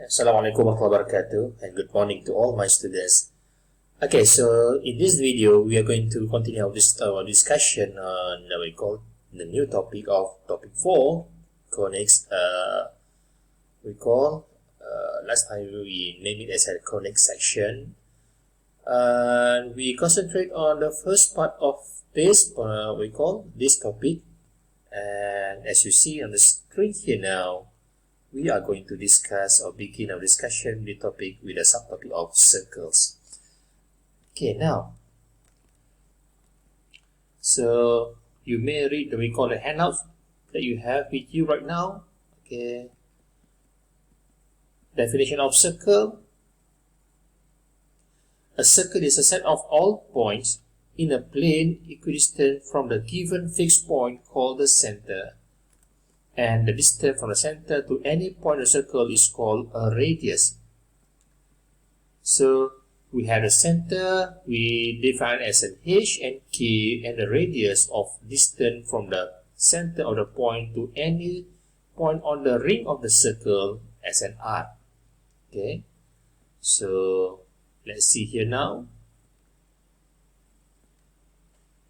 Assalamualaikum warahmatullahi wabarakatuh, and good morning to all my students. Okay, so in this video we are going to continue our discussion on we call the new topic of topic 4 Conis. Last time we named it as a Conis section, and we concentrate on the first part of this this topic. And as you see on the screen here now, we are going to discuss or begin our discussion with the topic with a subtopic of circles. Okay, now, so you may read the handout that you have with you right now. Okay, definition of circle. A circle is a set of all points in a plane equidistant from the given fixed point called the center. And the distance from the center to any point of the circle is called a radius. So we have the center, we define as an h and k, and the radius of distance from the center of the point to any point on the ring of the circle as an r. Okay, so let's see here now.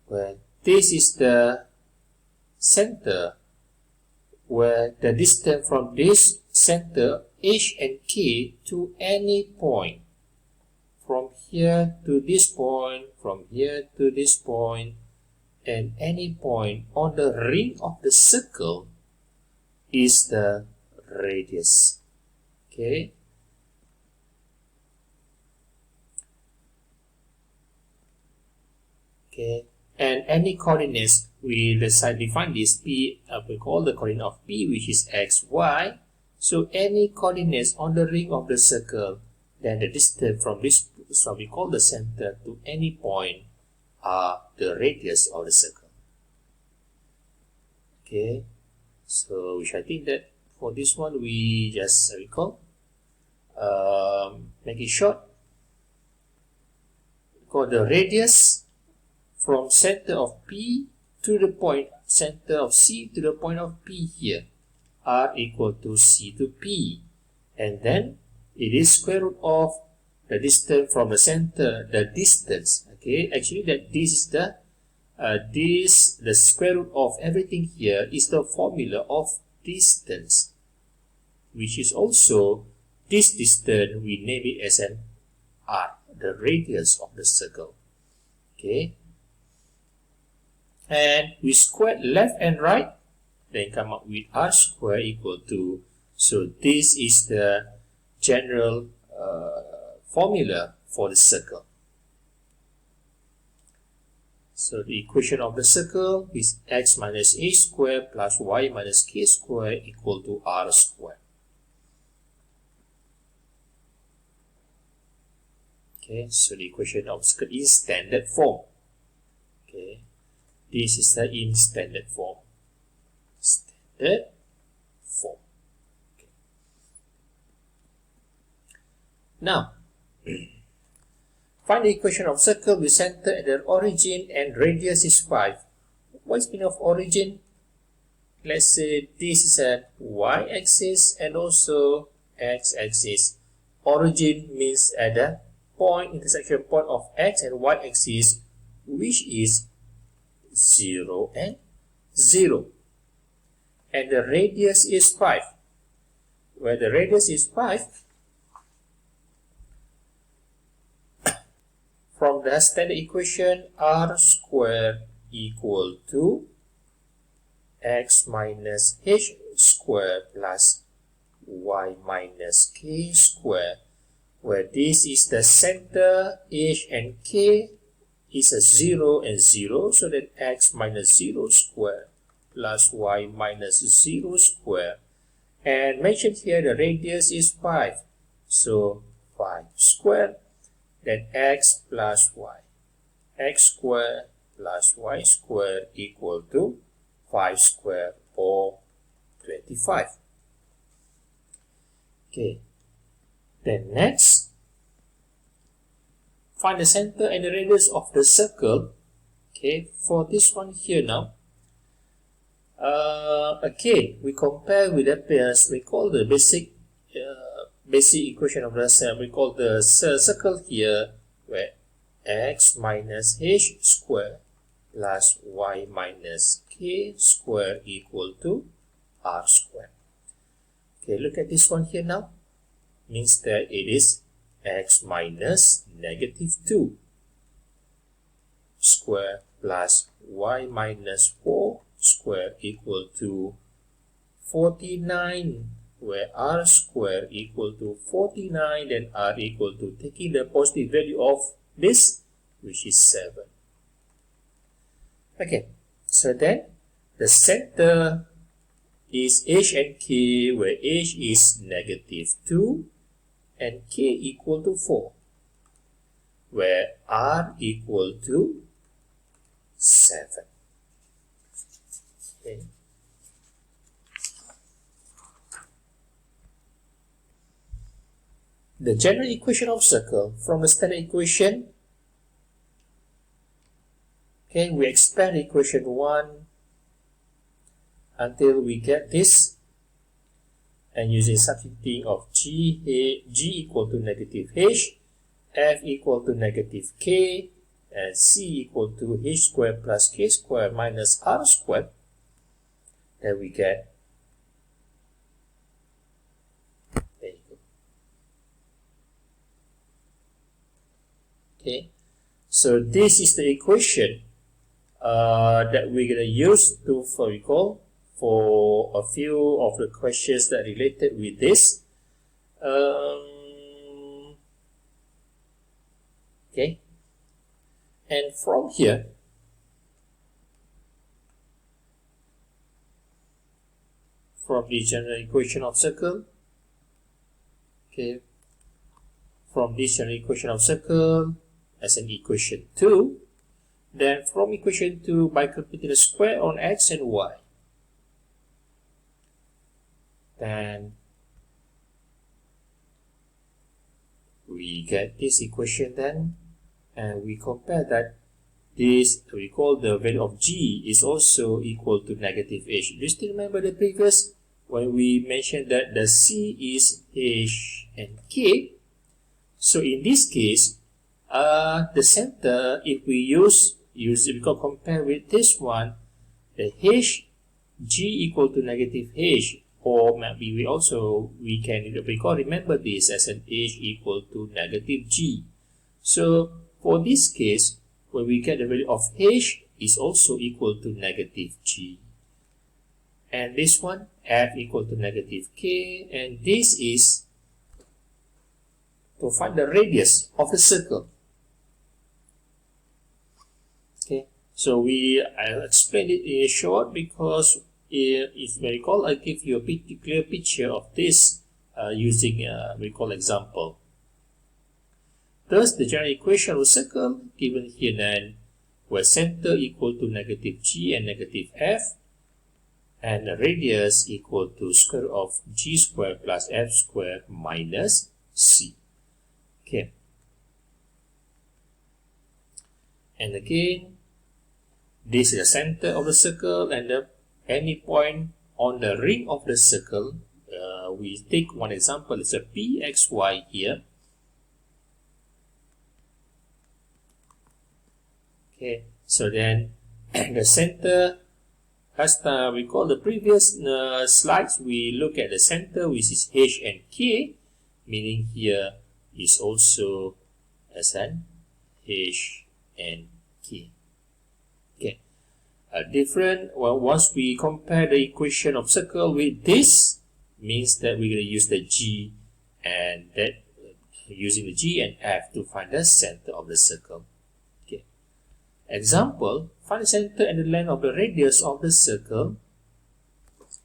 Well, this is the center, where the distance from this center h and k to any point, from here to this point, from here to this point, and any point on the ring of the circle is the radius. Okay. Okay. And any coordinates, we define this P, we call the coordinate of P, which is x, y. So any coordinates on the ring of the circle, then the distance from this, so we call the center to any point, are the radius of the circle. Okay, so which I think that for this one we just make it short. Call the radius from center of P to the point center of C to the point of P here, r equal to C to P, and then it is square root of the distance from the center, the distance. Okay, actually that this is the the square root of everything here is the formula of distance, which is also this distance we name it as an r, the radius of the circle. Okay. And we squared left and right, then come up with r square equal to, so this is the general formula for the circle. So the equation of the circle is x minus a square plus y minus k square equal to r square. Okay, so the equation of the circle is standard form. Okay. This is the in standard form. Standard form. Okay. Now, find the equation of circle with center at the origin and radius is 5. What is the meaning of origin? Let's say this is a y-axis and also x-axis. Origin means at the point, intersection point of x and y-axis, which is 0 and 0, and the radius is 5. Where the radius is 5, from the standard equation, r squared equal to x minus h squared plus y minus k squared, where this is the center, h and k is a 0 and 0, so that x minus 0 square plus y minus 0 square, and mentioned here the radius is 5, so 5 square, then x plus y, x square plus y square equal to 5 square or 25. Okay, then next, find the center and the radius of the circle. Okay, for this one here now, again we compare with the pairs. We call the basic basic equation of the sum, we call the circle here where x minus h square plus y minus k square equal to r square. Okay, look at this one here now. Means that it is x minus negative 2 square plus y minus 4 square equal to 49, where r square equal to 49 and r equal to, taking the positive value of this, which is 7. Okay, so then the center is h and k, where h is negative 2 and k equal to 4, where r equal to 7. Okay. The general equation of circle from the standard equation. Okay, we expand equation 1 until we get this, and using substituting of g equal to negative h, f equal to negative k, and c equal to h squared plus k squared minus r squared, then we get, there you go. Okay, so this is the equation that we're going to use to, for a few of the questions that related with this. Okay, and from here, from the general equation of circle, okay, from this general equation of circle as an equation 2, then from equation 2, by computing the square on x and y, then we get this equation then, and we compare that this, we call the value of g is also equal to negative h. Do you still remember the previous, when we mentioned that the c is h and k? So in this case, the center, if we we can compare with this one, the h, g equal to negative h, or maybe we can remember this as an h equal to negative g. So for this case, when we get the value of h is also equal to negative g, and this one f equal to negative k, and this is to find the radius of the circle. Okay, so I'll explain it in short, because if you recall, I give you a clear picture of this using example. Thus, the general equation of a circle given here then, where center equal to negative g and negative f, and the radius equal to square root of g squared plus f squared minus c. Okay. And again, this is the center of the circle, and any point on the ring of the circle, we take one example, it's a pxy here. Okay, so then the center, as we call the previous slides, we look at the center, which is h and k, meaning here is also as an h and k. Okay, once we compare the equation of circle with this, means that we're going to use the g, and that using the g and f to find the center of the circle. Okay, example, find the center and the length of the radius of the circle.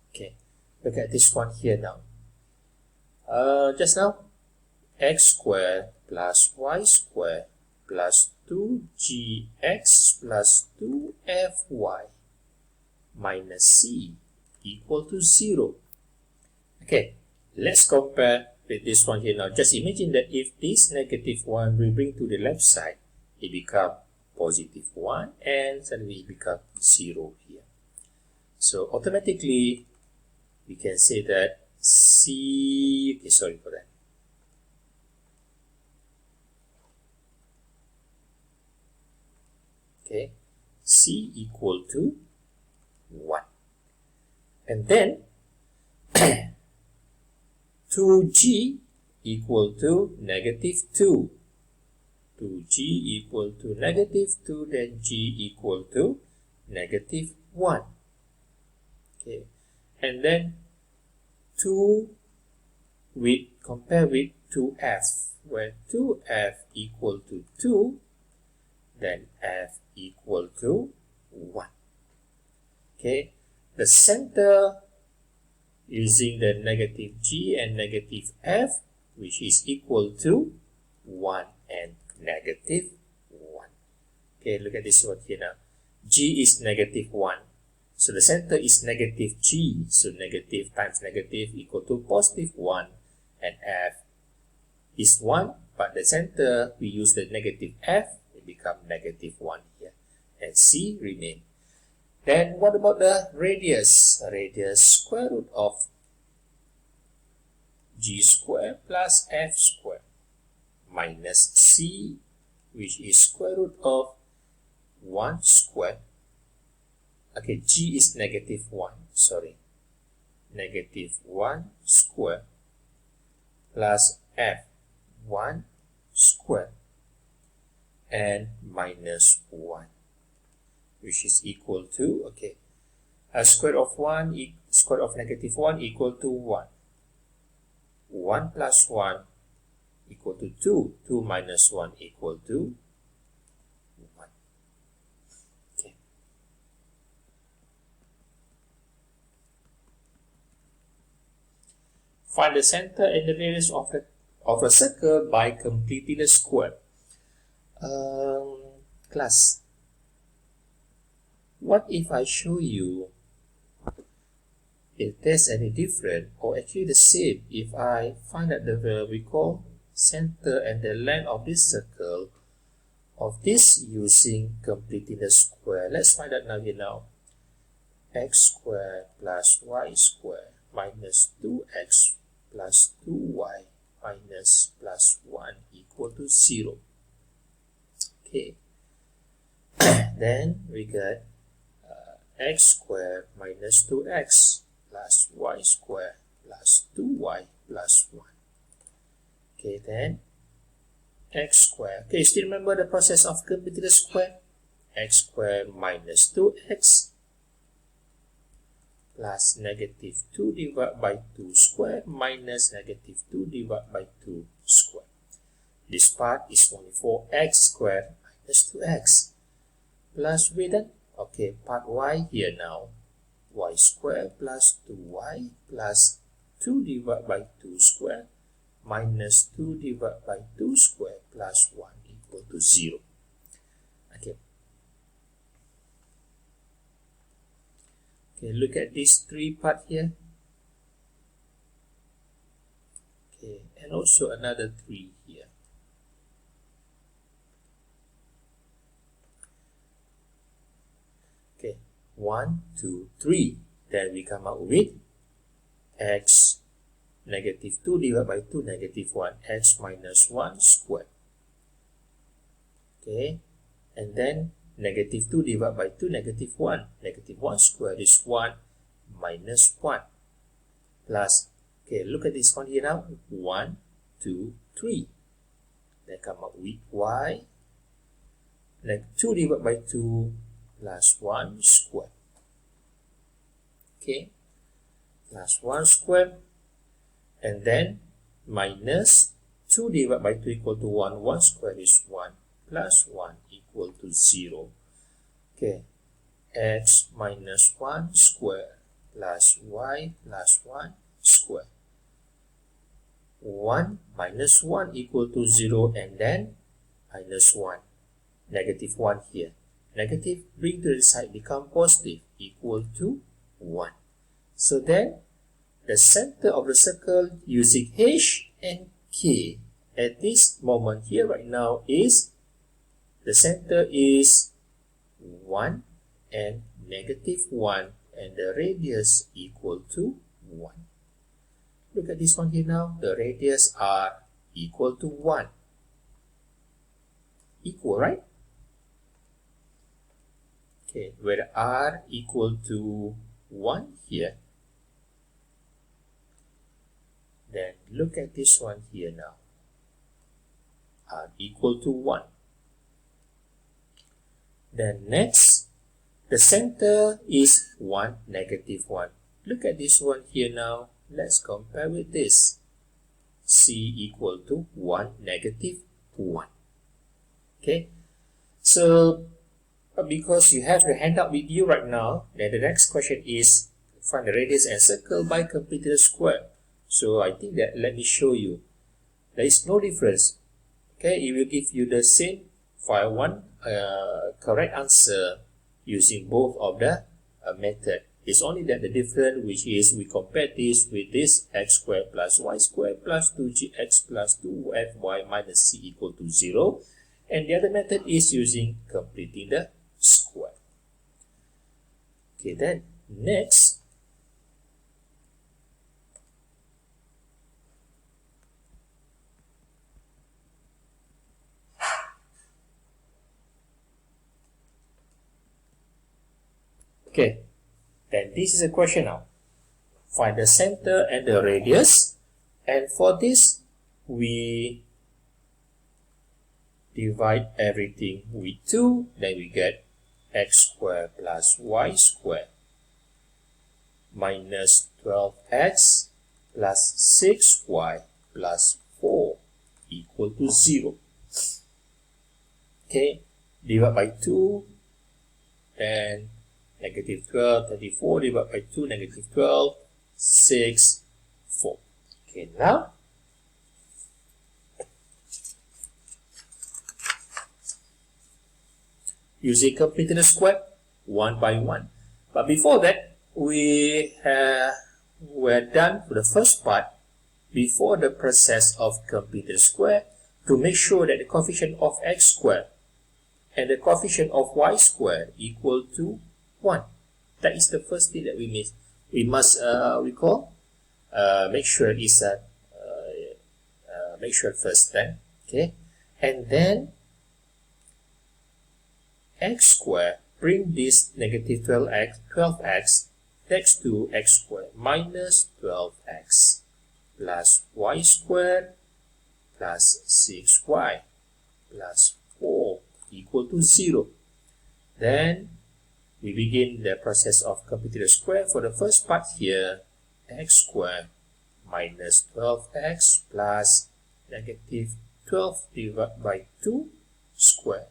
Okay, look at this one here now. Just now, x squared plus y squared plus 2gx plus 2fy minus c equal to 0. Okay, let's compare with this one here now. Just imagine that if this negative 1 we bring to the left side, it becomes positive 1, and suddenly it becomes 0 here. So automatically we can say that c, okay, sorry for that. C equal to 1. And then 2G equal to negative 2. 2G equal to negative 2, then G equal to negative 1. Okay, and then 2 compare with 2F, where 2F equal to 2, then F equal to 1. Okay, the center using the negative G and negative F, which is equal to 1 and negative 1. Okay, look at this one here now. G is negative 1. So the center is negative G. So negative times negative equal to positive 1. And F is 1. But the center, we use the negative F. It becomes negative 1 here. And C remain. Then what about the radius? Radius square root of G square plus F square minus C, which is square root of 1 square. Okay, G is negative 1, sorry. Negative 1 square plus F 1 square and minus 1, which is equal to, okay, square of negative 1 equal to 1. 1 plus 1 equal to 2. 2 minus 1 equal to 1. Okay. Find the center and the radius of a circle by completing the square. Class, what if I show you if there's any different or actually the same if I find out the we call center and the length of this circle of this using completing the square. Let's find out now here now. X squared plus y squared minus 2x plus 2y minus plus 1 equal to 0. Okay. Then we get x squared minus 2x plus y squared plus 2y plus 1. Okay, then x squared. Okay, still remember the process of completing the square? X squared minus 2x plus negative 2 divided by 2 squared minus negative 2 divided by 2 squared. This part is only for x squared minus 2x plus we then, okay, part y here now, y squared plus 2y plus 2 divided by 2 squared minus 2 divided by 2 squared plus 1 equal to 0. Okay. Okay, look at these three part here. Okay, and also another 3 here. Okay, 1, 2, 3. Then we come out with x negative 2 divided by 2 negative 1, x minus 1 squared. Okay, and then negative 2 divided by 2 negative 1. Negative 1 squared is 1 minus 1 plus, okay, look at this one here now. 1, 2, 3. Then come up with y. Then 2 divided by 2 plus 1 squared. Okay, plus 1 squared. And then minus 2 divided by 2 equal to 1. 1 squared is 1 plus 1 equal to 0. Okay, x minus 1 square plus y plus 1 square. 1 minus 1 equal to 0 and then minus 1. Negative 1 here. Negative bring to the side become positive equal to 1. So then the center of the circle using H and K at this moment here right now is the center is 1 and negative 1 and the radius equal to 1. Look at this one here now. The radius are equal to 1. Equal, right? Okay, where r equal to 1 here, then look at this one here now. R equal to 1. Then next, the center is 1, negative 1. Look at this one here now. Let's compare with this. C equal to 1, negative 1. Okay, so because you have the handout with you right now, then the next question is find the radius and circle by completing the square. So I think that let me show you. There is no difference. Okay, it will give you the same file one correct answer using both of the method. It's only that the difference, which is we compare this with this x squared plus y squared plus 2gx plus 2fy minus c equal to 0. And the other method is using completing the square. Okay, then next, okay, then this is a question now. Find the center and the radius, and for this we divide everything with 2, then we get x squared plus y squared minus 12x plus 6y plus 4 equal to 0. Okay, divide by 2, then negative 12, 34, divide by 2, negative 12, 6, 4. Okay, now using completing the square one by one. But before that, we were done for the first part before the process of completing the square to make sure that the coefficient of x squared and the coefficient of y squared equal to 1. That is the first thing that we must make sure is make sure first then, okay, and then x squared, bring this negative 12x next to x squared minus 12x plus y squared plus 6y plus 4 equal to 0. Then we begin the process of completing the square. For the first part here, x squared minus 12x plus negative 12 divided by 2 square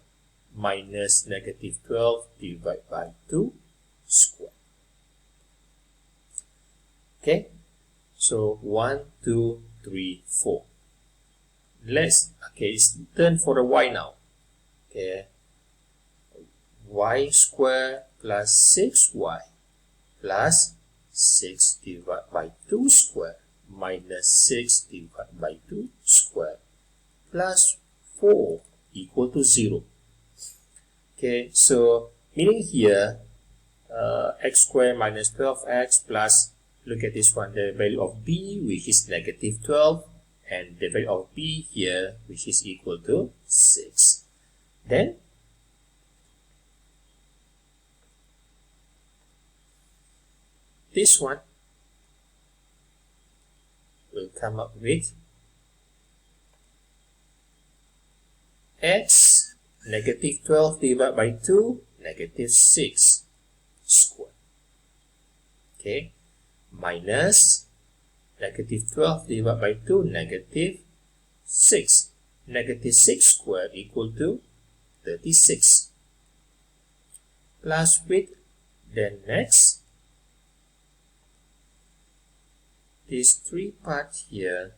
minus negative 12 divided by 2 square. Okay, so 1, 2, 3, 4. It's turn for the y now. Okay, y square plus 6y plus 6 divided by 2 square minus 6 divided by 2 square plus 4 equal to 0. Okay, so meaning here x squared minus 12x plus, look at this one, the value of b, which is negative 12, and the value of b here, which is equal to 6. Then this one will come up with x negative 12 divided by 2, negative 6 square. Okay, minus negative 12 divided by 2, negative 6. Negative 6 squared equal to 36. Plus with, then next, these three parts here,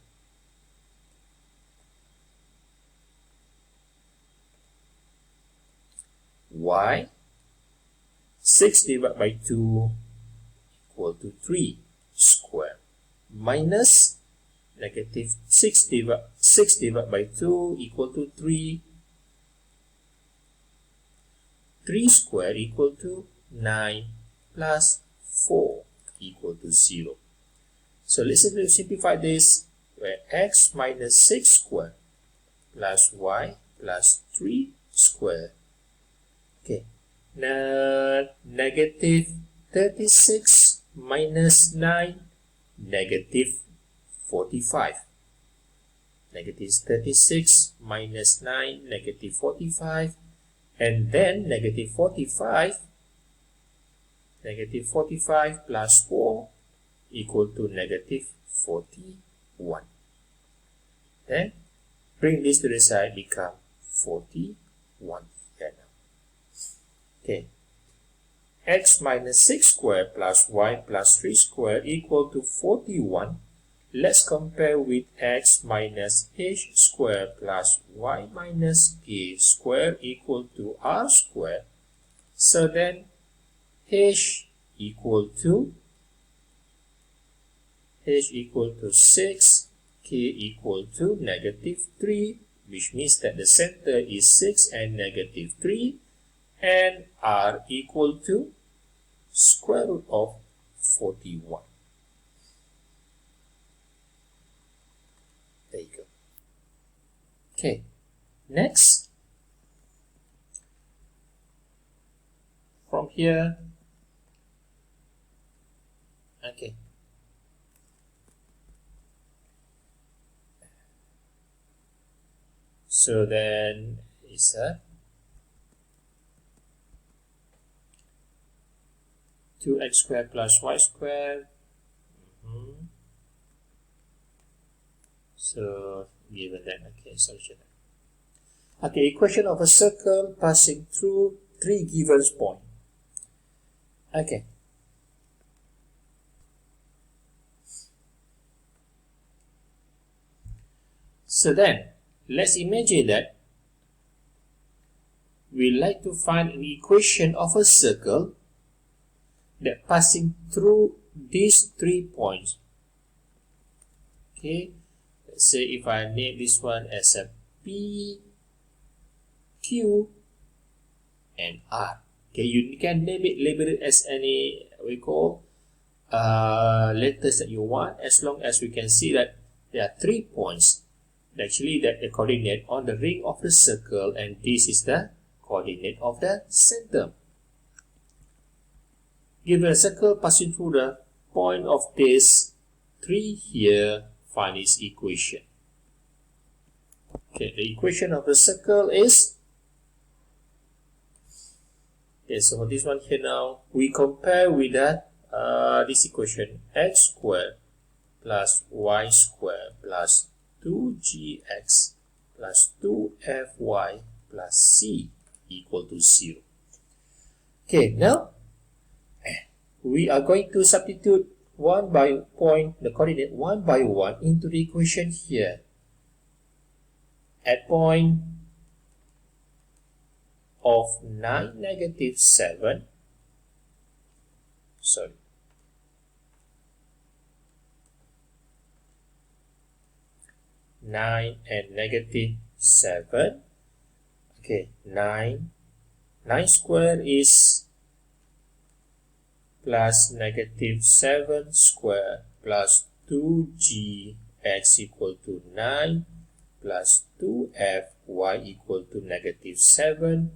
y 6 divided by 2 equal to 3 square minus negative 6 divided by 2 equal to 3. 3 square equal to 9 plus 4 equal to 0. So let's simplify this, where x minus 6 square plus y plus 3 square. Okay, negative 36 minus 9, negative 45. Negative 36 minus 9, negative 45. And then negative 45 plus 4 equal to negative 41. Then bring this to the side, become 41 here now. Okay. X minus 6 squared plus y plus 3 squared equal to 41. Let's compare with x minus h squared plus y minus k squared equal to r squared. So then h equal to 6, k equal to negative 3, which means that the center is 6 and negative 3, and r equal to square root of 41. There you go. Okay, next, from here, okay, so then it's a 2x squared plus y squared. So given that, okay, solution. Okay, equation of a circle passing through 3 given points. Okay. So then, let's imagine that we like to find an equation of a circle that passing through these 3 points. Okay, let's say if I name this one as a P, Q, and R. Okay, you can label it as any letters that you want, as long as we can see that there are 3 points. Actually, that the coordinate on the ring of the circle, and this is the coordinate of the center. Given a circle passing through the point of this 3 here, find its equation. Okay, the equation of the circle is, okay, so for this one here now, we compare with that this equation, x squared plus y squared plus 2gx plus 2fy plus c equal to 0. Okay, now we are going to substitute the coordinate one by one into the equation here. At point of 9, negative 7, 9 and negative 7. Okay, 9 square is plus negative 7 square plus 2gx equal to 9 plus 2fy equal to negative 7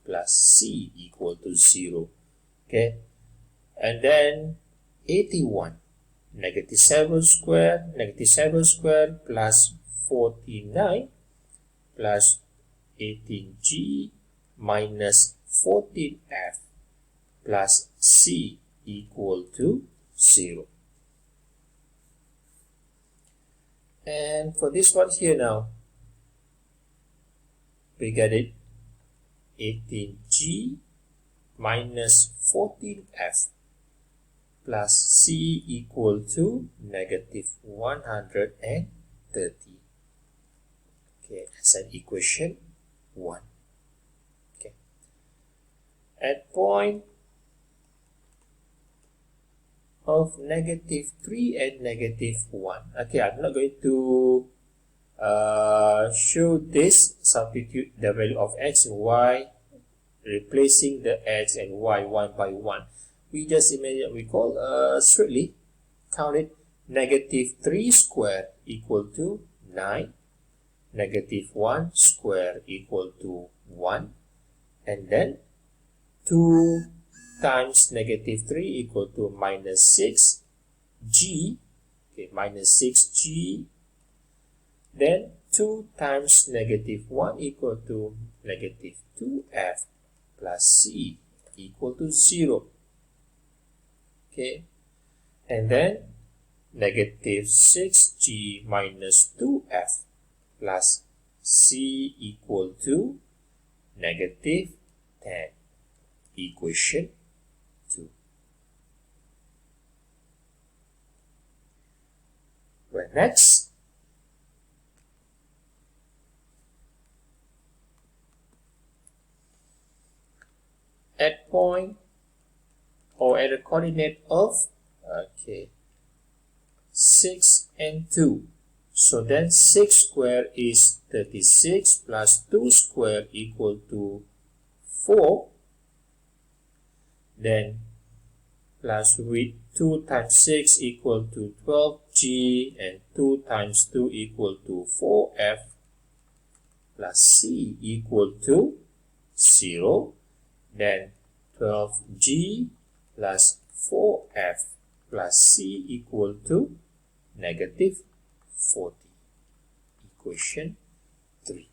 plus c equal to 0. Okay, and then 81. Negative 7 squared plus 49 plus 18g minus 14f plus c equal to 0. And for this one here now, we get it 18g minus 14f plus c equal to negative 130. Okay, that's an equation 1. Okay. At point of negative 3 and negative 1. Okay, I'm not going to show this, substitute the value of x and y, replacing the x and y one by one. We just imagine, we call straightly count it. Negative 3 squared equal to 9, negative 1 squared equal to 1, and then 2 times negative 3 equal to minus 6g, okay, minus 6g. Then 2 times negative 1 equal to negative 2f plus c equal to 0. Okay, and then negative 6g minus 2f plus c equal to negative 10. Equation 2. Well, next, at point or at a coordinate of 6 and 2. So then 6 square is 36 plus 2 square equal to 4. Then plus with 2 times 6 equal to 12g and 2 times 2 equal to 4f plus c equal to 0. Then 12g plus 4f plus c equal to negative 40. Equation 3.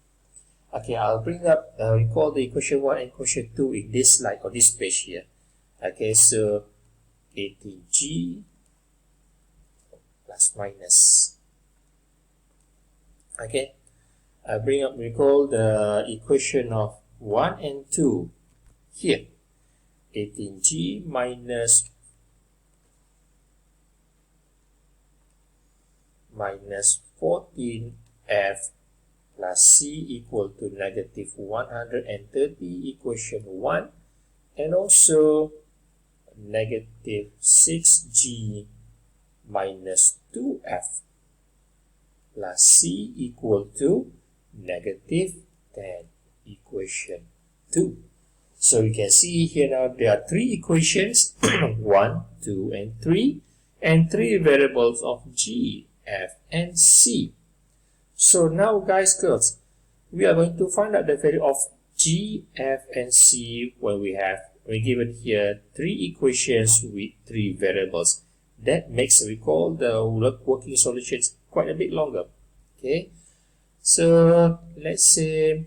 Okay, I'll bring up, we call the equation 1 and equation 2 in this slide or this page here. Okay, so 18g plus minus. Okay, I bring up, recall the equation of 1 and 2 here. 18g minus 14f plus c equal to negative 130, equation 1, and also negative 6g minus 2f plus c equal to negative 10, equation 2. So you can see here now there are 3 equations, 1, 2, and 3, and 3 variables of g, f, and c. So now guys, girls, we are going to find out the value of g, f, and c when we're given here 3 equations with 3 variables. That makes, recall, the working solutions quite a bit longer. Okay, so let's say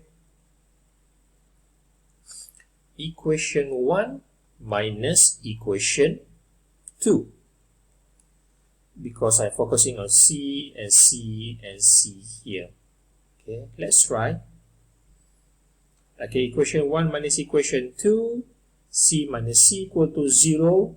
equation 1 minus equation 2. Because I'm focusing on C and C and C here. Okay, let's try. Okay, equation 1 minus equation 2, C minus C equal to 0.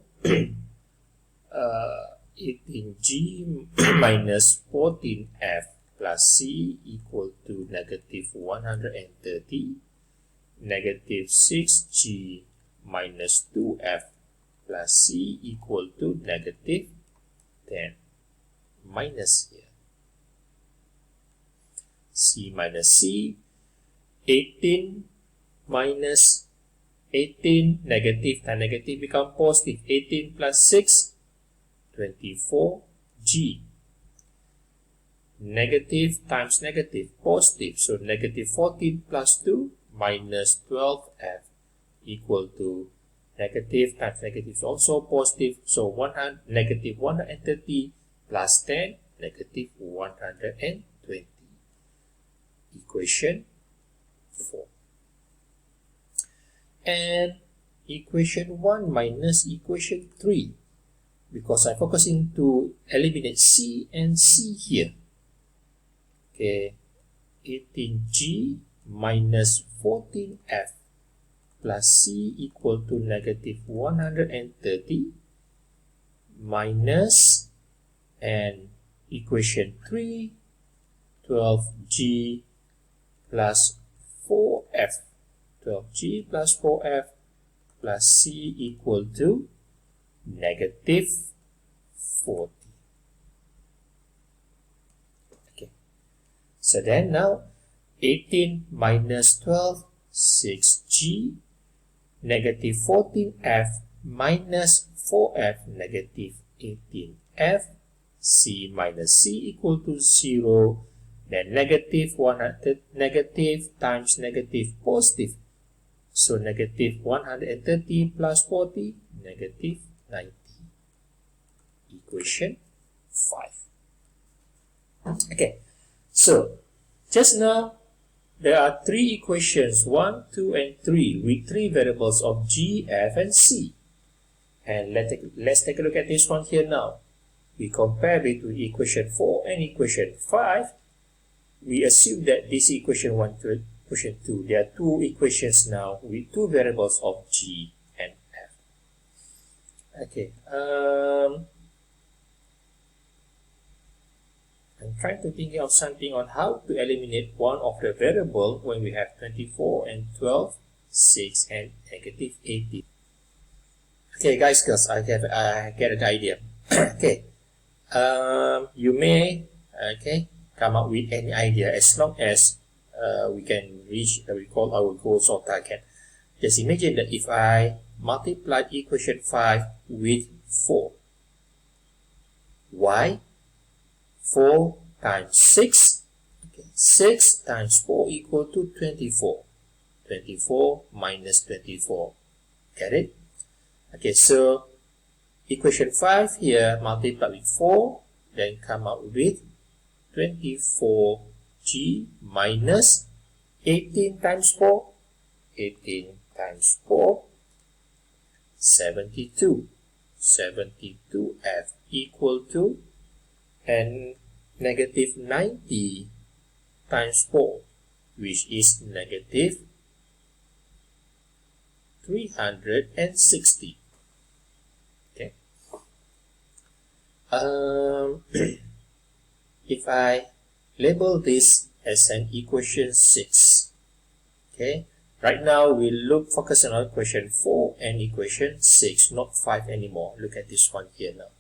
18g minus 14f plus C equal to negative 130. Negative 6g minus 2f plus c equal to negative 10. Minus here. C minus c. 18 minus 18, negative times negative become positive. 18 plus 6, 24g. Negative times negative, positive. So negative 14 plus 2 minus 12f equal to negative times negative is also positive. So negative 130 plus 10, negative 120. Equation 4. And equation 1 minus equation 3. Because I'm focusing to eliminate C and C here. Okay, 18g minus 14f plus c equal to negative 130 minus, and equation 3, 12g plus 4f, 12g plus 4f plus c equal to negative 40. Okay, so then now 18 minus 12, 6g, negative 14f minus 4f, negative 18f, c minus c equal to 0, then negative 100, negative times negative positive. So negative 130 plus 40, negative 90. Equation 5. Okay, so just now there are 3 equations, 1, 2, and 3, with 3 variables of G, F, and C. And let's take a look at this one here now. We compare it with equation 4 and equation 5. We assume that this equation 1 to equation 2, there are 2 equations now with 2 variables of G and F. Okay, I'm trying to think of something on how to eliminate one of the variable when we have 24 and 12, 6 and negative 18. Okay guys, I get an idea. Okay, you may come up with any idea as long as we can reach recall our goals or target. Just imagine that if I multiply equation 5 with 4, why? 4 times 6, okay, 6 times 4 equal to 24. 24 minus 24. Get it? Okay, so equation 5 here multiply with 4, then come out with 24g minus 18 times 4. 18 times 4, 72. 72f equal to, and negative 90 times 4, which is negative 360. Okay. If I label this as an equation 6, okay, right now we'll focus on equation 4 and equation 6, not 5 anymore. Look at this one here now.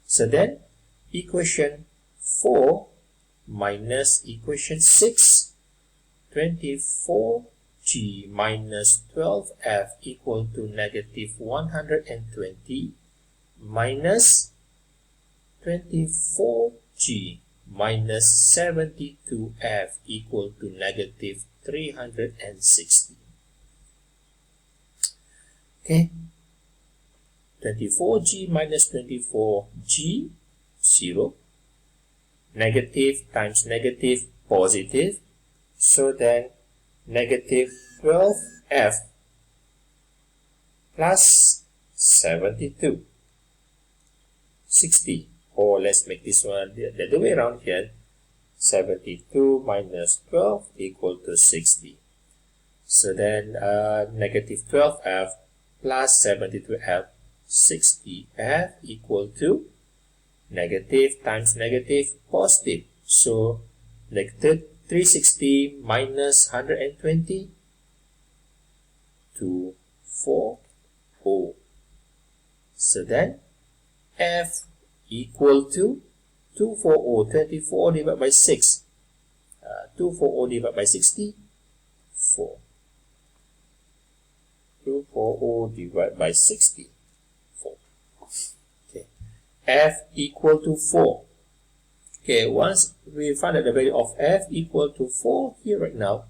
So then equation 4 minus equation 6, 24g minus 12f equal to negative 120 minus 24g minus 72f equal to negative 360. Okay, 24g minus 24g, 0. Negative times negative, positive. So then negative 12f plus 72, 60. Or let's make this one the other way around here. 72 minus 12 equal to 60. So then negative 12f plus 72f, 60f equal to negative times negative, positive. So negative 360 minus 120, 240. So then f equal to 240, 24 divided by 6. 240 divided by 60, 4. 240 divided by 60, 4. Okay. F equal to 4. Okay, once we find out the value of f equal to 4 here right now,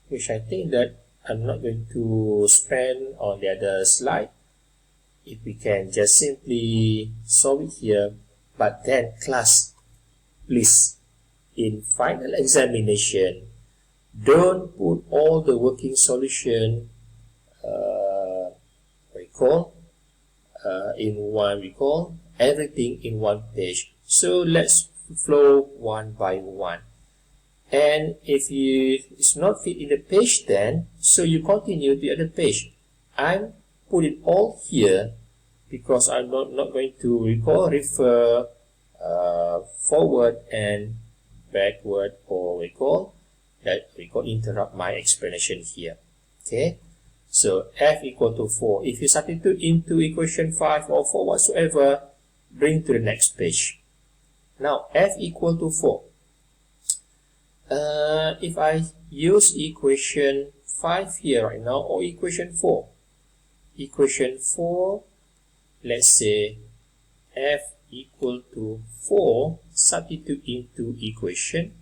which I think that I'm not going to spend on the other slide, if we can just simply solve it here. But then class, please, in final examination, don't put all the working solution everything in one page. So let's flow one by one. And if it's not fit in the page, then so you continue the other page. I'm put it all here because I'm not going to refer forward and backward, or interrupt my explanation here. Okay, so f equal to 4. If you substitute into equation 5 or 4 whatsoever, bring to the next page. Now f equal to 4. If I use equation 5 here right now, or equation 4, let's say f equal to 4, substitute into equation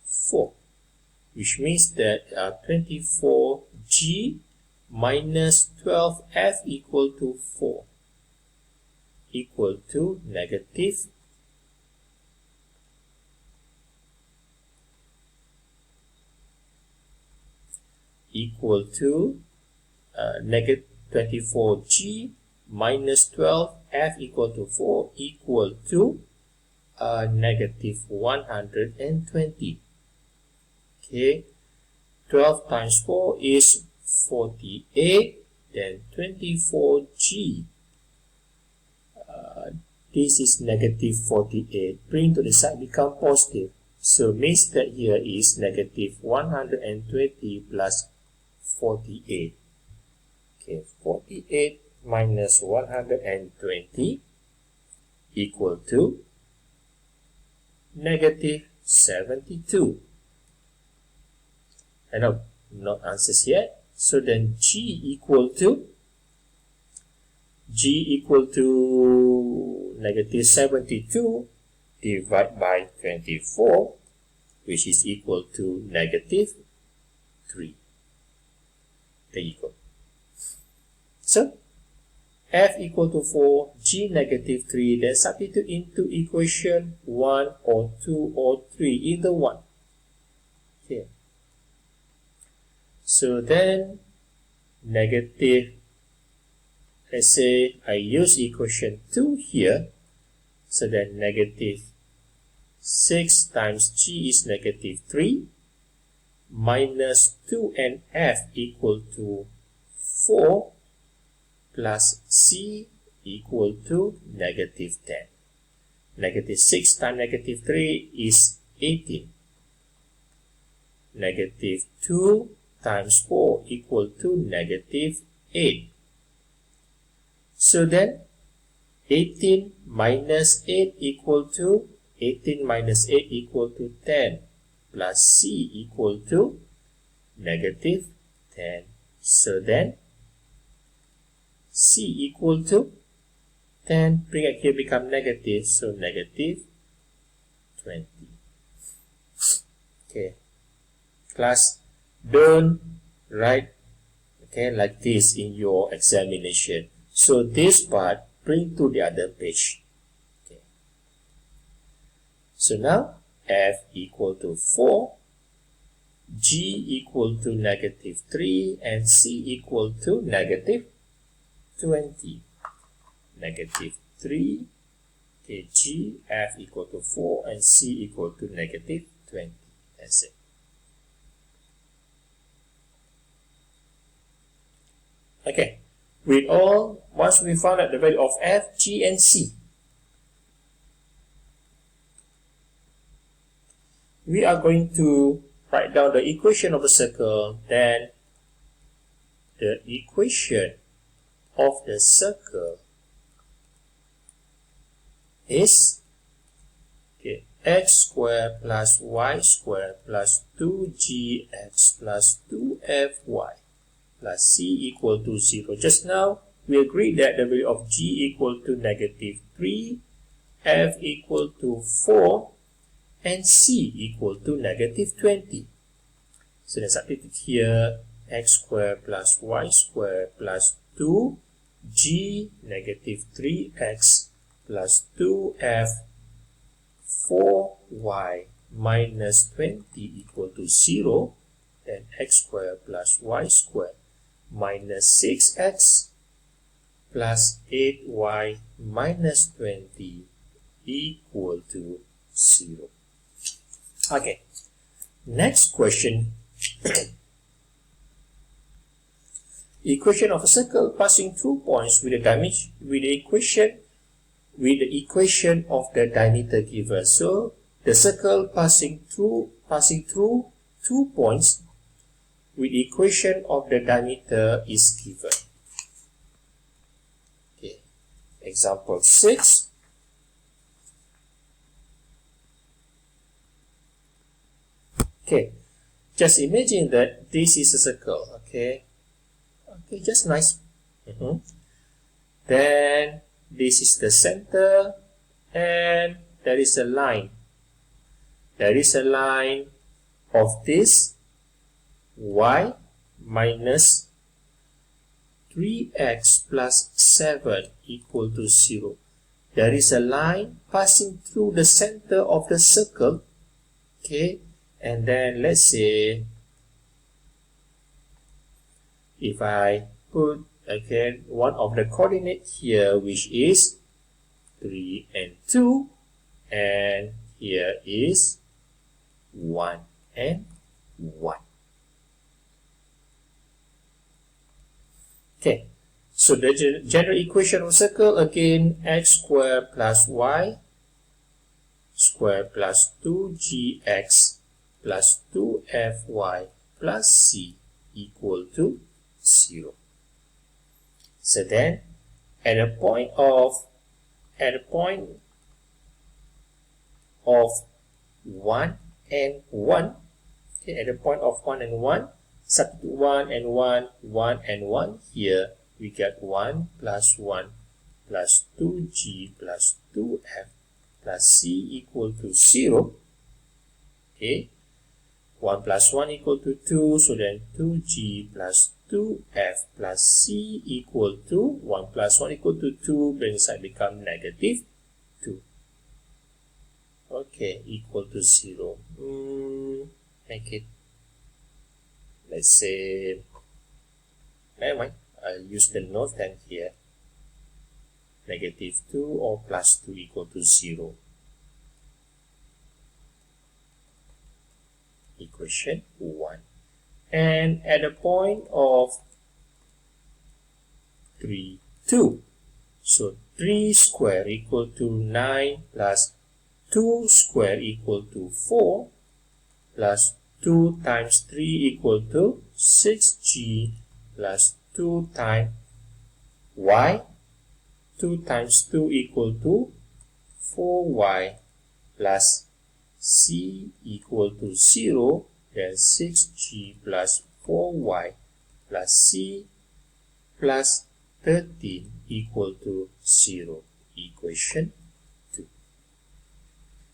4. which means that 24g minus 12f equal to 4 equal to negative equal to negative 24g minus 12f equal to 4 equal to negative 120. Okay, 12 times 4 is 48, then 24g. This is negative 48. Bring to the side, become positive. So means that here is negative 120 plus 48. Okay, 48 minus 120 equal to negative 72. I know, not answers yet. So then g equal to negative 72 divided by 24, which is equal to negative 3. There you go. So f equal to 4, g negative 3, then substitute into equation 1 or 2 or 3, either one. Okay. So then negative, let's say I use equation 2 here, so then negative 6 times g is negative 3 minus 2 and f equal to 4 plus c equal to negative 10. Negative 6 times negative 3 is 18. Negative 2 times 4 equal to negative 8. So then 18 minus 8 equal to 10 plus c equal to negative 10. So then c equal to 10, bring it here, become negative, so negative 20. Okay, class, don't write like this in your examination. So this part, bring to the other page. Okay. So now f equal to 4, g equal to negative 3, and c equal to negative 20. Negative 3, okay, g, f equal to 4, and c equal to negative 20. That's it. Okay, with all, once we found out the value of f, g, and c, we are going to write down the equation of a circle. Then the equation of the circle is x squared plus y squared plus 2gx plus 2fy plus c equal to 0. Just now, we agreed that the value of g equal to negative 3, f equal to 4, and c equal to negative 20. So let's substitute here x squared plus y squared plus 2g negative 3x plus 2f 4y minus 20 equal to 0, then x squared plus y squared minus 6x plus 8y minus 20 equal to 0. Okay, next question. Equation of a circle passing through points with the equation of the diameter given. So the circle passing through 2 points with equation of the diameter is given. Okay, example 6. Okay, just imagine that this is a circle. Okay, just nice. Then this is the center, and there is a line. There is a line of this y minus 3x plus 7 equal to 0. There is a line passing through the center of the circle. Okay, and then let's say if I put again one of the coordinates here, which is 3 and 2, and here is 1 and 1. Okay, so the general equation of circle again, x squared plus y squared plus 2gx plus 2fy plus c equal to 0. So then at a point of 1 and 1, okay, at the point of 1 and 1, substitute 1 and 1, 1 and 1 here, we get 1 plus 1 plus 2g plus 2f plus c equal to 0. Okay, 1 plus 1 equal to 2, so then 2g plus 2f plus c equal to 1 plus 1 equal to 2, brings side become negative 2. Okay, equal to 0. Make it, let's say, never mind, I'll use the note then here. Negative 2 or plus 2 equal to 0. Equation 1. And at the point of 3, 2. So 3 square equal to 9 plus 2 square equal to 4 plus 2 times 3 equal to 6g plus 2 times y. 2 times 2 equal to 4y plus c equal to 0, then 6g plus 4y plus c plus 13 equal to 0. Equation 2.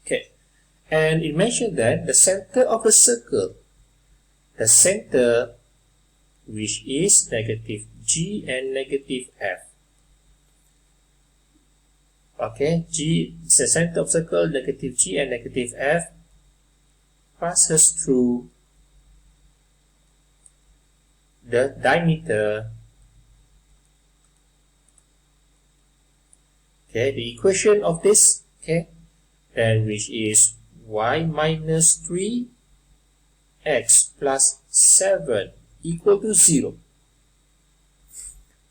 Okay, and it mentioned that the center of the circle, the center which is negative g and negative f. Okay, G is the center of circle, negative G and negative F passes through the diameter. Okay, the equation of this, okay, then which is y minus 3x plus 7 equal to 0.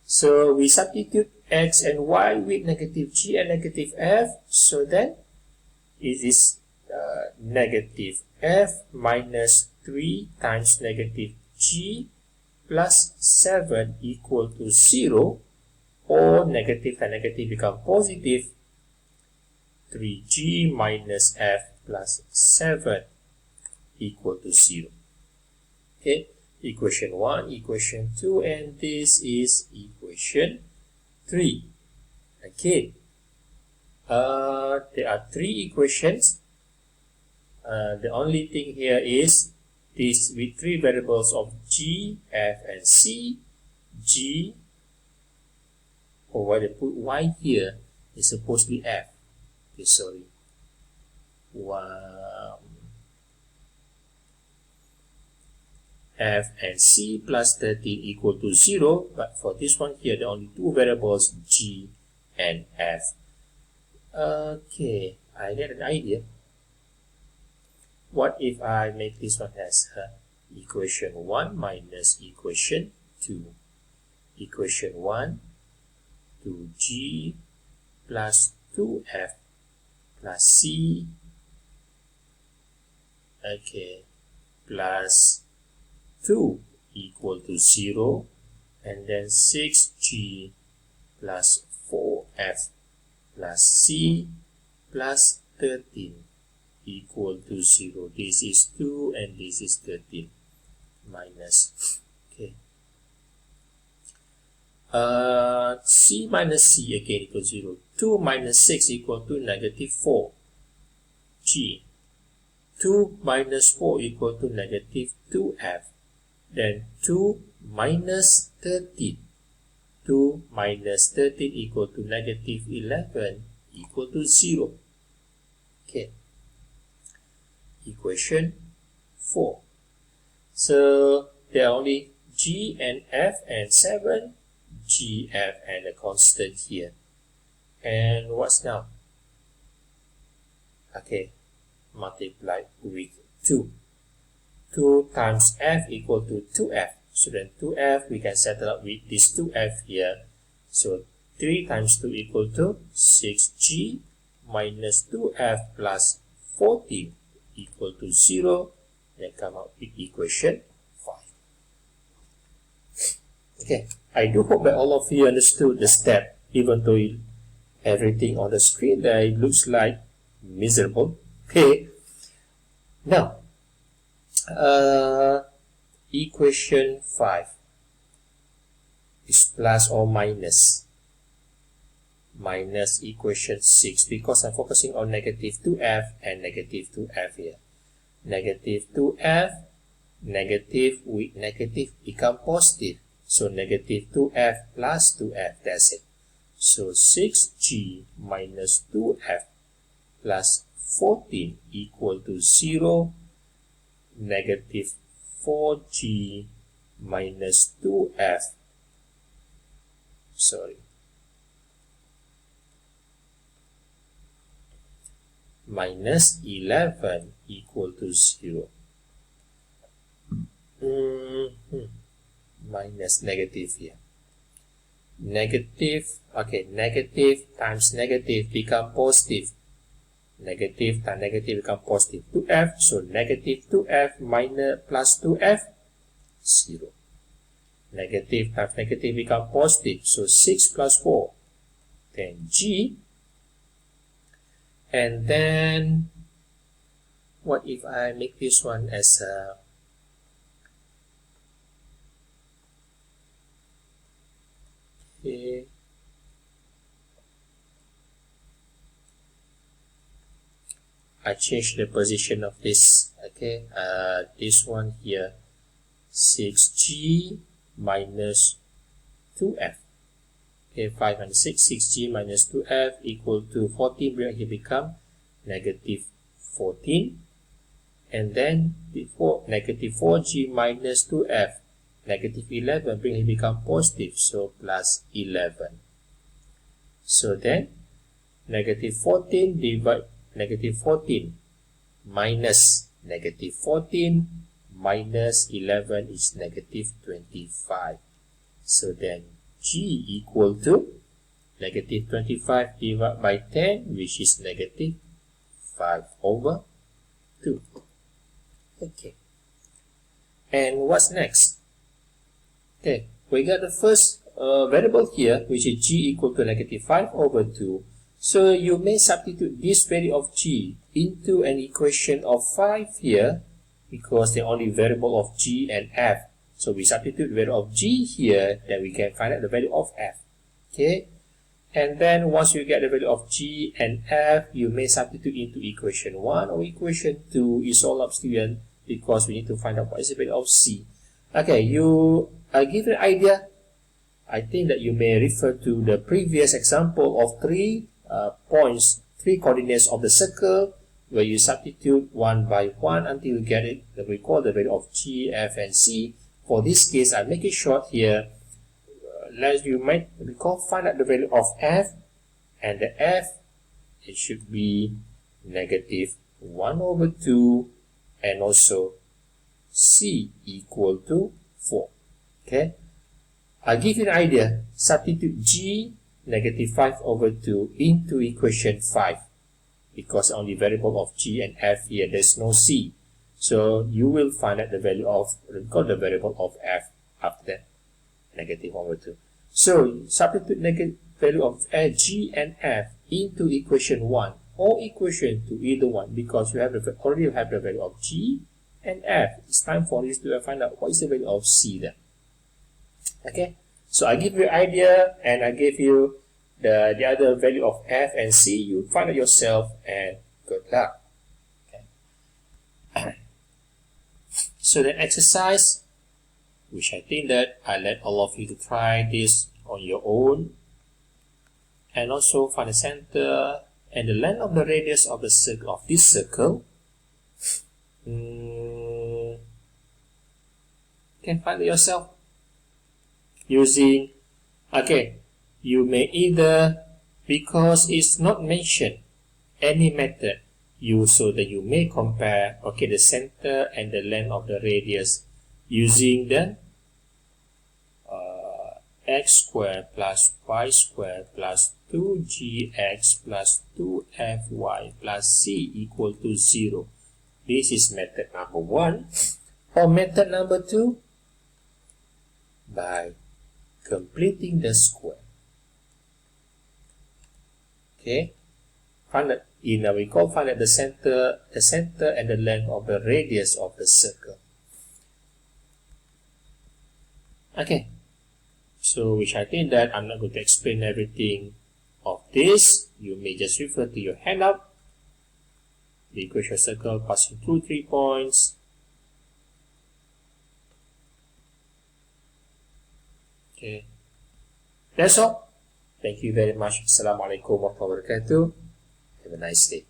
So we substitute x and y with negative g and negative f, so then it is negative f minus 3 times negative g plus 7 equal to 0, or negative and negative become positive, 3g minus f plus 7 equal to 0. Okay, equation 1, equation 2, and this is equation 3. Okay, there are 3 equations. The only thing here is this with 3 variables of g, f, and c. G, or why they put y here, is supposed to be f. Okay, sorry. F and c plus 13 equal to 0, but for this one here, there are only 2 variables, g and f. Okay, I get an idea. What if I make this one as equation 1 minus equation 2? Equation 1, 2g plus 2f plus c, okay, plus 2 equal to 0, and then 6g plus 4f plus c plus 13 equal to 0. This is 2 and this is 13 minus, okay, c minus c again equal to 0. 2 minus 6 equal to negative 4 g. 2 minus 4 equal to negative 2f. Then 2 minus 13. 2 minus 13 equal to negative 11 equal to 0. Okay. Equation 4. So there are only G and F and 7, G, F and a constant here. And what's now? Okay, multiply with 2. 2 times F equal to 2F. So then 2F, we can settle up with this 2F here. So 3 times 2 equal to 6G minus 2F plus 14 equal to 0. Then come out with equation 5. Okay, I do hope that all of you understood the step, even though everything on the screen there looks like miserable. Okay, now equation 5 is plus or minus equation 6, because I'm focusing on negative 2F and negative 2F here. Negative 2F, negative with negative become positive. So negative 2F plus 2F, that's it. So 6G minus 2F plus 14 equal to 0. Negative 4G minus 2F, minus 11 equal to 0. Minus negative here. Negative, okay, negative times negative become positive. Negative times negative become positive 2F. So negative 2F minus plus 2F, 0. Negative times negative become positive. So 6 plus 4, then G. And then, what if I make this one as a okay. I change the position of this. Okay, this one here, 6G minus 2F. Okay, 5 and 6, 6G minus 2F equal to 14. Bring here become negative 14. And then before negative 4G minus 2F, negative 11, bring here become positive. So plus 11. So then negative 14 divide negative 14 minus negative 14 minus 11 is negative 25. So then G equal to negative 25 divided by 10, which is negative 5 over 2. Okay. And what's next? Okay, we got the first variable here, which is G equal to negative 5 over 2. So you may substitute this value of G into an equation of 5 here, because the only variable of G and F. So we substitute the value of G here, then we can find out the value of F. Okay, and then once you get the value of G and F, you may substitute into equation 1 or equation 2. It's all up to you, because we need to find out what is the value of C. Okay, I give you an idea. I think that you may refer to the previous example of 3 points, 3 coordinates of the circle, where you substitute one by one until you get it, that we call the value of G, F, and C. For this case, I make it short here. You might find out the value of F, and the F, it should be negative 1 over 2, and also C equal to 4. Okay, I'll give you an idea. Substitute G, negative 5 over 2 into equation 5, because only variable of G and F here, there's no C. So you will find out the value of, the variable of F after that, negative 1 over 2. So substitute negative value of G and F into equation 1 or equation 2, either one, because you already have the value of G and F. It's time for us to find out what is the value of C then. Okay, so I give you an idea, and I give you the other value of F and C. You find it yourself, and good luck. Okay. So the exercise which I think that I let all of you to try this on your own. And also find the center and the length of the radius of the circle of this circle. You can find it yourself using, you may either, because it's not mentioned any method, so that you may compare the center and the length of the radius using the x squared plus y squared plus 2gx plus 2fy plus c equal to 0. This is method number 1. Or method number 2, by completing the square. Okay, find that find out the center and the length of the radius of the circle. Okay, so which I think that I'm not going to explain everything of this. You may just refer to your handout. The equation circle passing through 3 points. Okay, that's all. Thank you very much. Assalamualaikum warahmatullahi wabarakatuh. Have a nice day.